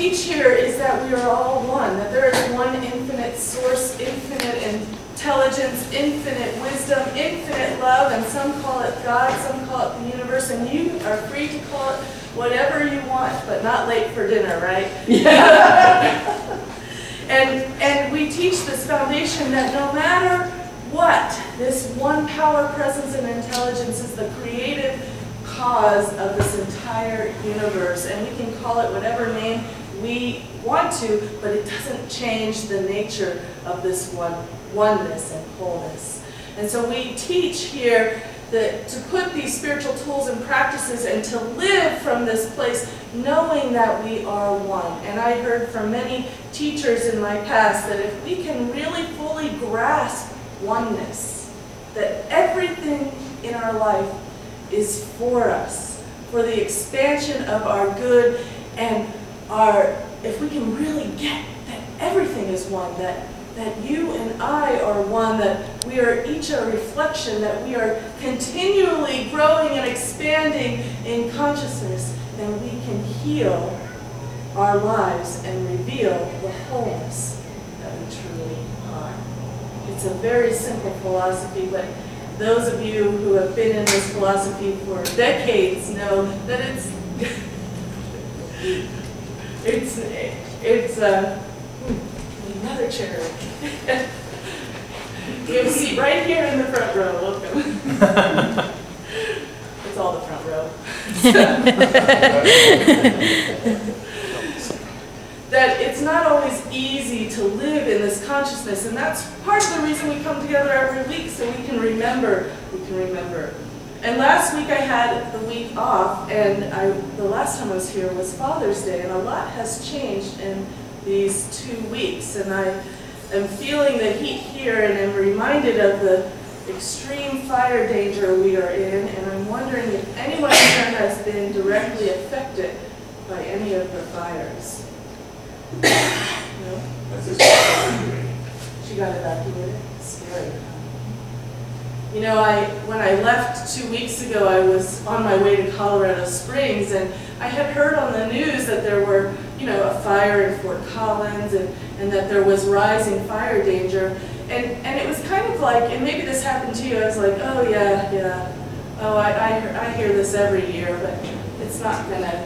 teach here is that we are all one, that there is one infinite source, infinite intelligence, infinite wisdom, infinite love, and some call it God, some call it the universe, and you are free to call it whatever you want, but not late for dinner, right? Yeah. And we teach this foundation that no matter what, this one power, presence, and intelligence is the creative cause of this entire universe, and we can call it whatever name we want to, but it doesn't change the nature of this oneness and wholeness. And so we teach here that to put these spiritual tools and practices and to live from this place knowing that we are one. And I heard from many teachers in my past that if we can really fully grasp oneness, that everything in our life is for us, for the expansion of our good, and if we can really get that everything is one, that you and I are one, that we are each a reflection, that we are continually growing and expanding in consciousness, then we can heal our lives and reveal the wholeness that we truly are. It's a very simple philosophy, but those of you who have been in this philosophy for decades know that it's another chair. You have a seat right here in the front row. Welcome. It's all the front row. That it's not always easy to live in this consciousness, and that's part of the reason we come together every week, so we can remember. And last week I had the week off, and the last time I was here was Father's Day, and a lot has changed in these 2 weeks, and I am feeling the heat here, and I'm reminded of the extreme fire danger we are in, and I'm wondering if anyone here has been directly affected by any of the fires. No? She got evacuated? Scary. You know, when I left 2 weeks ago, I was on my way to Colorado Springs, and I had heard on the news that there were, a fire in Fort Collins, and that there was rising fire danger. And it was kind of like, and maybe this happened to you, I was like, oh yeah, oh I hear this every year, but it's not going to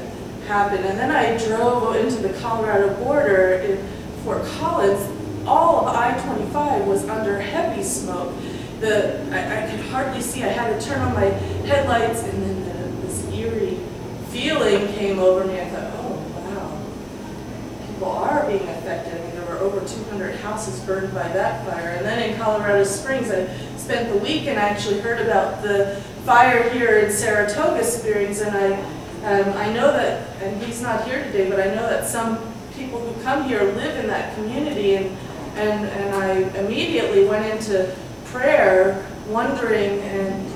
happen. And then I drove into the Colorado border in Fort Collins. All of I-25 was under heavy smoke. I could hardly see. I had to turn on my headlights, and then this eerie feeling came over me. I thought, oh wow, people are being affected. I mean, there were over 200 houses burned by that fire. And then in Colorado Springs, I spent the week and I actually heard about the fire here in Saratoga Springs, and I know that, and he's not here today, but I know that some people who come here live in that community, and I immediately went into prayer wondering, and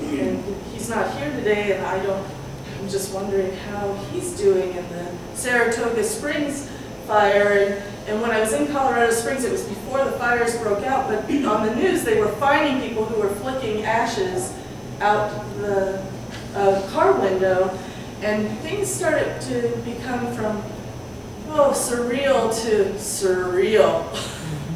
he's not here today, and I'm just wondering how he's doing in the Saratoga Springs fire. And when I was in Colorado Springs, it was before the fires broke out, but on the news they were finding people who were flicking ashes out the car window. And things started to become from, surreal to surreal.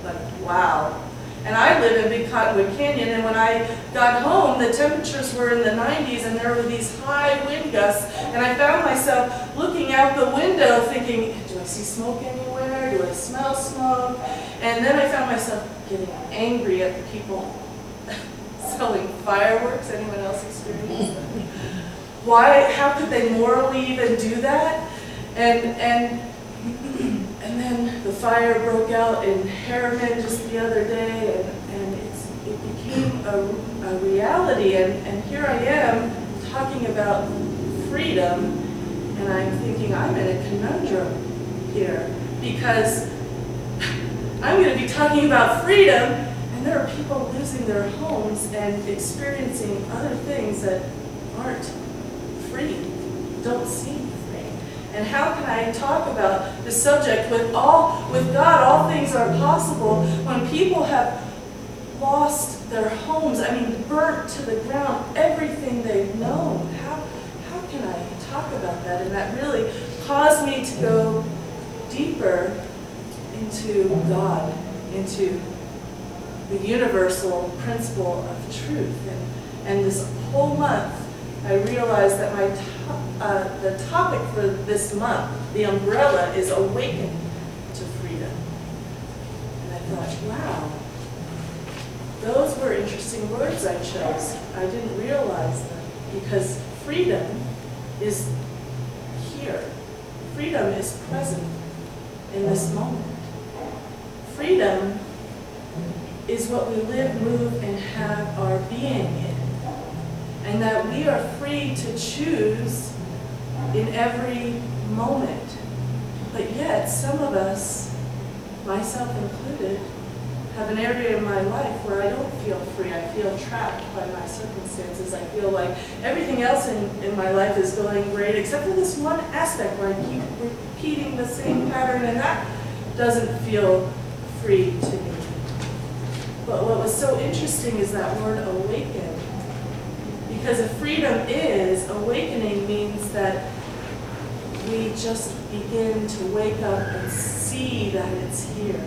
Like, wow. And I live in Big Cottonwood Canyon, and when I got home, the temperatures were in the 90s, and there were these high wind gusts, and I found myself looking out the window thinking, do I see smoke anywhere? Do I smell smoke? And then I found myself getting angry at the people selling fireworks. Anyone else experience that? Why? How could they morally even do that? And then the fire broke out in Harriman just the other day, and it became a reality. And here I am talking about freedom, and I'm thinking I'm in a conundrum here, because I'm going to be talking about freedom, and there are people losing their homes and experiencing other things that aren't free, don't seem free. And how can I talk about the subject with God, all things are possible, when people have lost their homes, burnt to the ground, everything they've known? How can I talk about that? And that really caused me to go deeper into God, into the universal principle of truth. And this whole month, I realized that the topic for this month, the umbrella, is awaken to freedom. And I thought, wow, those were interesting words I chose. I didn't realize them, because freedom is here. Freedom is present in this moment. Freedom is what we live, move, and have our being in. And that we are free to choose in every moment. But yet, some of us, myself included, have an area in my life where I don't feel free. I feel trapped by my circumstances. I feel like everything else in my life is going great, except for this one aspect where I keep repeating the same pattern, and that doesn't feel free to me. But what was so interesting is that word awaken. Because if freedom is, awakening means that we just begin to wake up and see that it's here.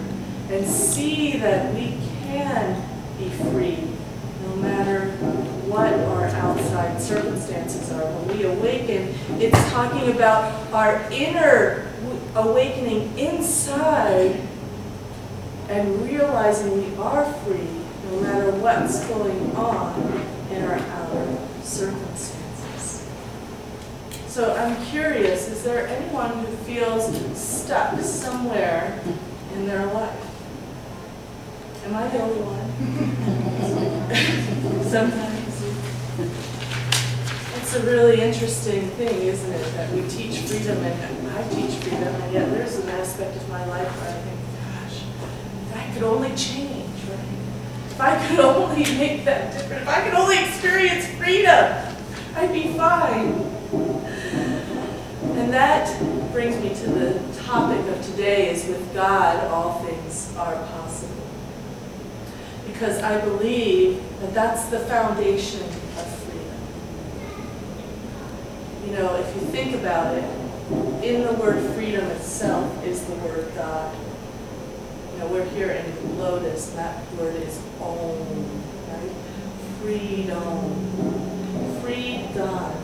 And see that we can be free no matter what our outside circumstances are. When we awaken, it's talking about our inner awakening inside and realizing we are free no matter what's going on in our outer circumstances. So I'm curious, is there anyone who feels stuck somewhere in their life? Am I the only one? Sometimes. It's a really interesting thing, isn't it, that we teach freedom, and I teach freedom, and yet there's an aspect of my life where I think, gosh, if I could only change, right? If I could only make that difference, if I could only experience freedom, I'd be fine. And that brings me to the topic of today, is with God, all things are possible. Because I believe that that's the foundation of freedom. You know, if you think about it, in the word freedom itself is the word God. You know, we're here in Lotus, and that word is Om, right? Freedom. Free God.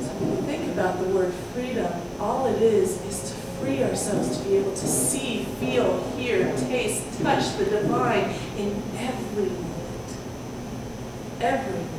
So when you think about the word freedom, all it is to free ourselves to be able to see, feel, hear, taste, touch the divine in every moment. Every moment.